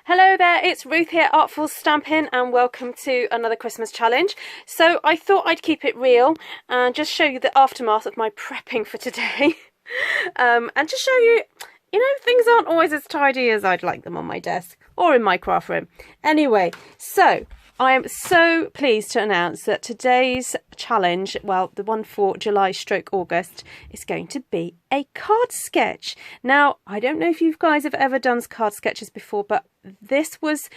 Hello there, it's Ruth here, Artful Stampin', and welcome to another Christmas challenge. So I thought I'd keep it real and just show you the aftermath of my prepping for today. And just show you, things aren't always as tidy as I'd like them on my desk or in my craft room. Anyway, so I am so pleased to announce that today's challenge, well, the one for July/August, is going to be a card sketch. Now, I don't know if you guys have ever done card sketches before, but this was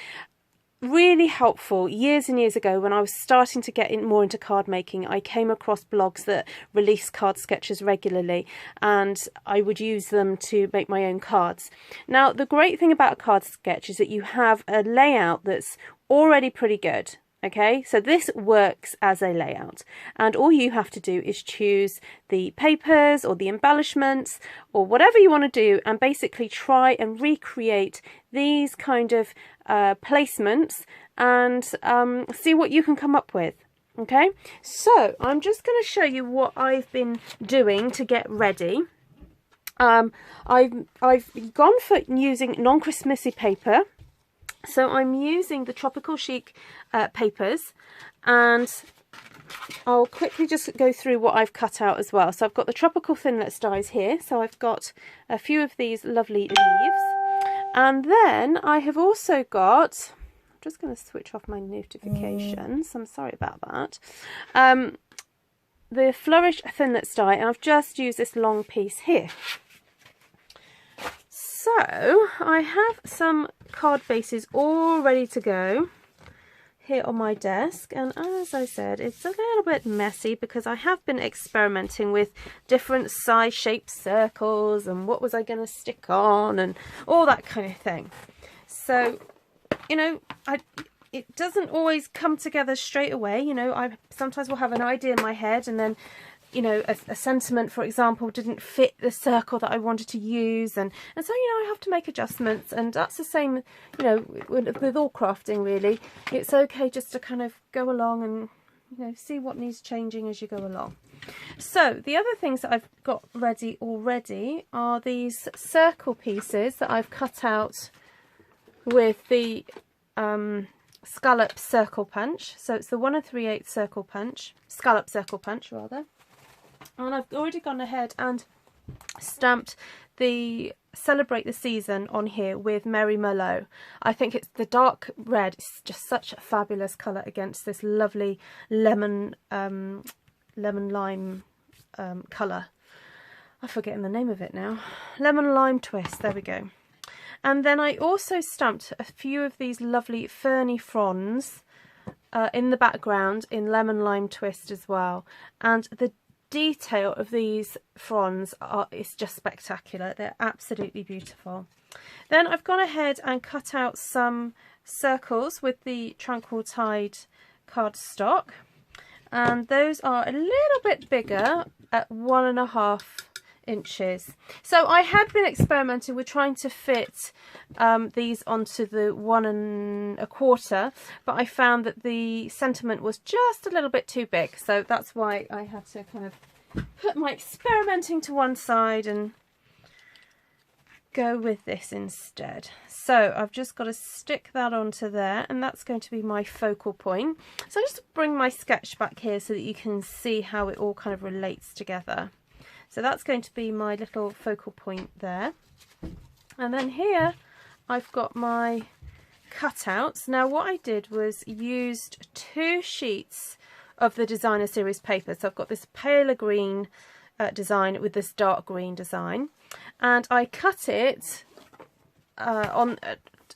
really helpful years and years ago when I was starting to get more into card making. I came across blogs that release card sketches regularly, and I would use them to make my own cards. Now, the great thing about a card sketch is that you have a layout that's already pretty good. Okay, so this works as a layout, and all you have to do is choose the papers or the embellishments or whatever you want to do, and basically try and recreate these kind of placements and see what you can come up with. Okay, so I'm just going to show you what I've been doing to get ready. I've gone for using non-Christmassy paper. So I'm using the Tropical Chic papers, and I'll quickly just go through what I've cut out as well. So I've got the Tropical Thinlits dies here. So I've got a few of these lovely leaves. And then I have also got, I'm just going to switch off my notifications. I'm sorry about that. The Flourish Thinlits die, and I've just used this long piece here. So I have some card bases all ready to go here on my desk, and as I said, it's a little bit messy because I have been experimenting with different size shaped circles and what was I going to stick on and all that kind of thing. So it doesn't always come together straight away. I sometimes will have an idea in my head, and then a sentiment, for example, didn't fit the circle that I wanted to use, and so I have to make adjustments, and that's the same with all crafting really. It's okay just to kind of go along and see what needs changing as you go along. So the other things that I've got ready already are these circle pieces that I've cut out with the scallop circle punch. So it's the 1 3/8 circle punch, scallop circle punch rather. And I've already gone ahead and stamped the Celebrate the Season on here with Merry Merlot. I think it's the dark red. It's just such a fabulous colour against this lovely lemon lime colour. I'm forgetting the name of it now. Lemon lime twist. There we go. And then I also stamped a few of these lovely ferny fronds in the background in lemon lime twist as well. And the detail of these fronds is just spectacular. They're absolutely beautiful. Then I've gone ahead and cut out some circles with the Tranquil Tide cardstock, and those are a little bit bigger at 1.5 inches. So I had been experimenting with trying to fit these onto the 1 1/4, but I found that the sentiment was just a little bit too big, so that's why I had to kind of put my experimenting to one side and go with this instead. So I've just got to stick that onto there, and that's going to be my focal point. So I'll just bring my sketch back here so that you can see how it all kind of relates together. So that's going to be my little focal point there. And then here I've got my cutouts. Now what I did was used 2 sheets of the designer series paper. So I've got this paler green design with this dark green design, and I cut it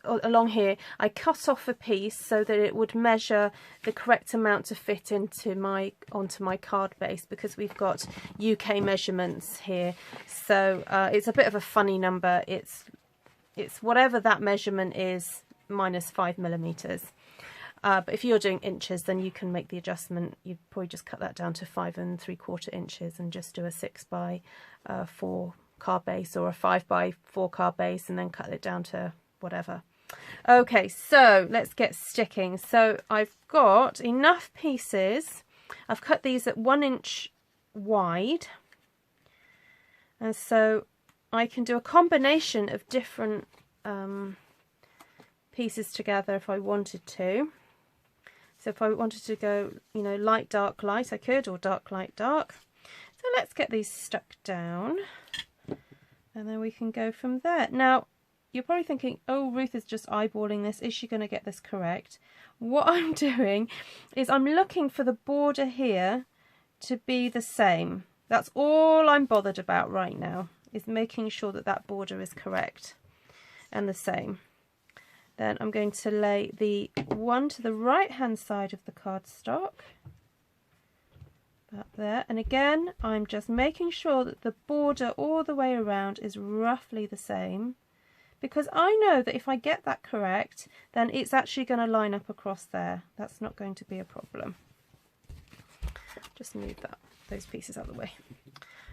along here. I cut off a piece so that it would measure the correct amount to fit onto my card base, because we've got UK measurements here. So it's a bit of a funny number. It's whatever that measurement is minus 5 millimeters. But if you're doing inches, then you can make the adjustment. You'd probably just cut that down to 5 3/4 inches and just do a 6 by 4 card base or a 5 by 4 card base, and then cut it down to whatever. Okay, so let's get sticking. So I've got enough pieces. I've cut these at 1 inch wide, and so I can do a combination of different pieces together if I wanted to. So if I wanted to go, you know, light, dark, light, I could, or dark, light, dark. So let's get these stuck down, and then we can go from there. Now, you're probably thinking, oh, Ruth is just eyeballing this. Is she going to get this correct? What I'm doing is I'm looking for the border here to be the same. That's all I'm bothered about right now, is making sure that that border is correct and the same. Then I'm going to lay the one to the right hand side of the cardstock. About there. And again, I'm just making sure that the border all the way around is roughly the same, because I know that if I get that correct, then it's actually going to line up across there. That's not going to be a problem. Just move those pieces out of the way.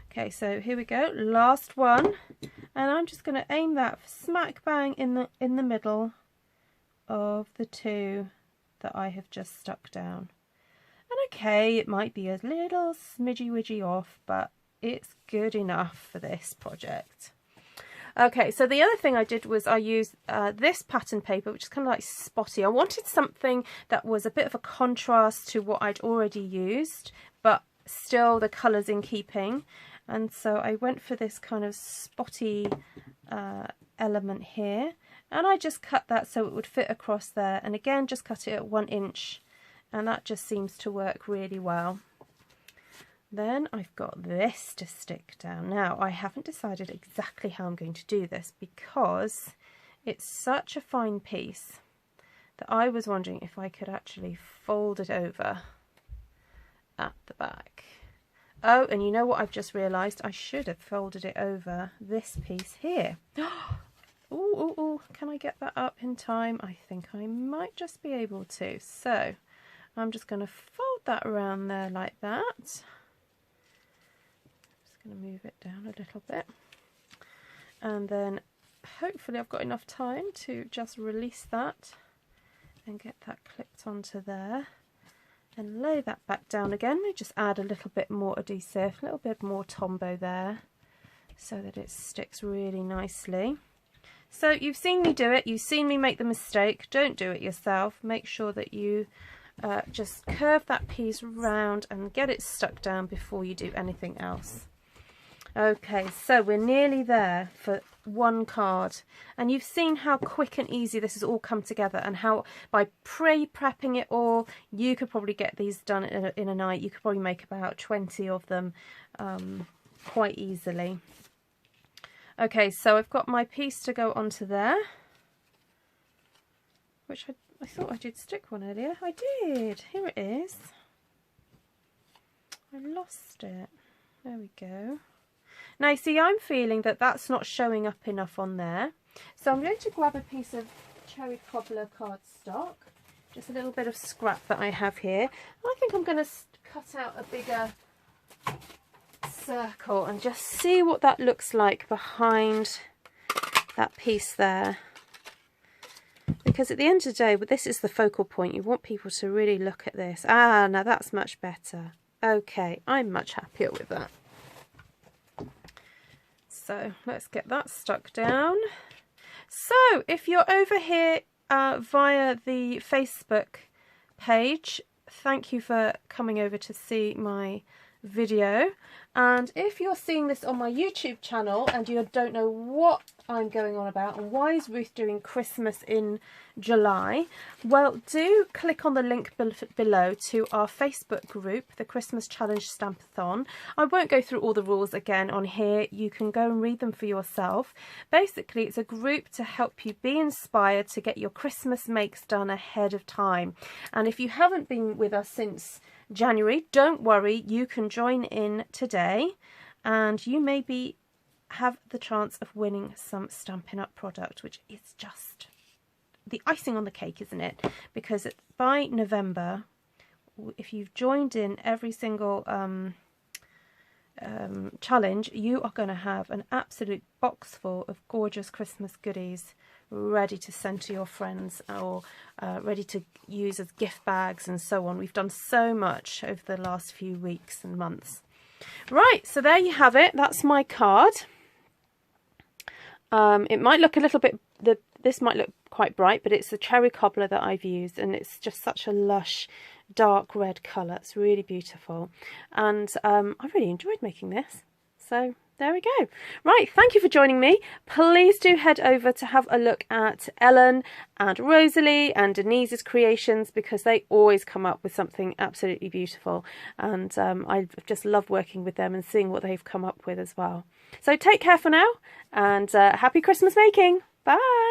Okay, so here we go, last one, and I'm just going to aim that smack bang in the middle of the two that I have just stuck down. And okay, it might be a little smidgy-widgy off, but it's good enough for this project. Okay, so the other thing I did was I used this pattern paper, which is kind of like spotty. I wanted something that was a bit of a contrast to what I'd already used, but still the colours in keeping. And so I went for this kind of spotty element here, and I just cut that so it would fit across there, and again just cut it at 1 inch, and that just seems to work really well. Then I've got this to stick down. Now I haven't decided exactly how I'm going to do this, because it's such a fine piece that I was wondering if I could actually fold it over at the back. Oh, and you know what I've just realised? I should have folded it over this piece here. Oh, can I get that up in time? I think I might just be able to. So I'm just going to fold that around there like that. Just going to move it down a little bit. And then hopefully I've got enough time to just release that and get that clipped onto there. And lay that back down again. We just add a little bit more adhesive, a little bit more Tombow there, so that it sticks really nicely. So you've seen me do it, you've seen me make the mistake. Don't do it yourself. Make sure that you just curve that piece round and get it stuck down before you do anything else. Okay, so we're nearly there for one card, and you've seen how quick and easy this has all come together, and how by pre-prepping it all, you could probably get these done in a night. You could probably make about 20 of them quite easily. Okay, so I've got my piece to go onto there, which I thought I did stick one earlier. I did. Here it is. I lost it. There we go. Now, see, I'm feeling that that's not showing up enough on there. So I'm going to grab a piece of cherry cobbler cardstock, just a little bit of scrap that I have here. I think I'm going to cut out a bigger circle and just see what that looks like behind that piece there. Because at the end of the day, this is the focal point. You want people to really look at this. Ah, now that's much better. Okay, I'm much happier with that. So let's get that stuck down. So if you're over here via the Facebook page, thank you for coming over to see my video. And if you're seeing this on my YouTube channel and you don't know what I'm going on about and why is Ruth doing Christmas in July, well, do click on the link below to our Facebook group, the Christmas Challenge Stampathon. I won't go through all the rules again on here. You can go and read them for yourself. Basically, it's a group to help you be inspired to get your Christmas makes done ahead of time. And if you haven't been with us since January, don't worry, you can join in today and you maybe have the chance of winning some Stampin' Up product, which is just the icing on the cake, isn't it? Because by November, if you've joined in every single challenge, you are going to have an absolute box full of gorgeous Christmas goodies ready to send to your friends, or ready to use as gift bags and so on. We've done so much over the last few weeks and months. Right, so there you have it. That's my card. It might look a little bit, this might look quite bright, but it's the cherry cobbler that I've used, and it's just such a lush dark red colour. It's really beautiful, and I really enjoyed making this. So there we go. Right, thank you for joining me. Please do head over to have a look at Ellen and Rosalie and Denise's creations, because they always come up with something absolutely beautiful, and I just love working with them and seeing what they've come up with as well. So take care for now, and happy Christmas making. Bye.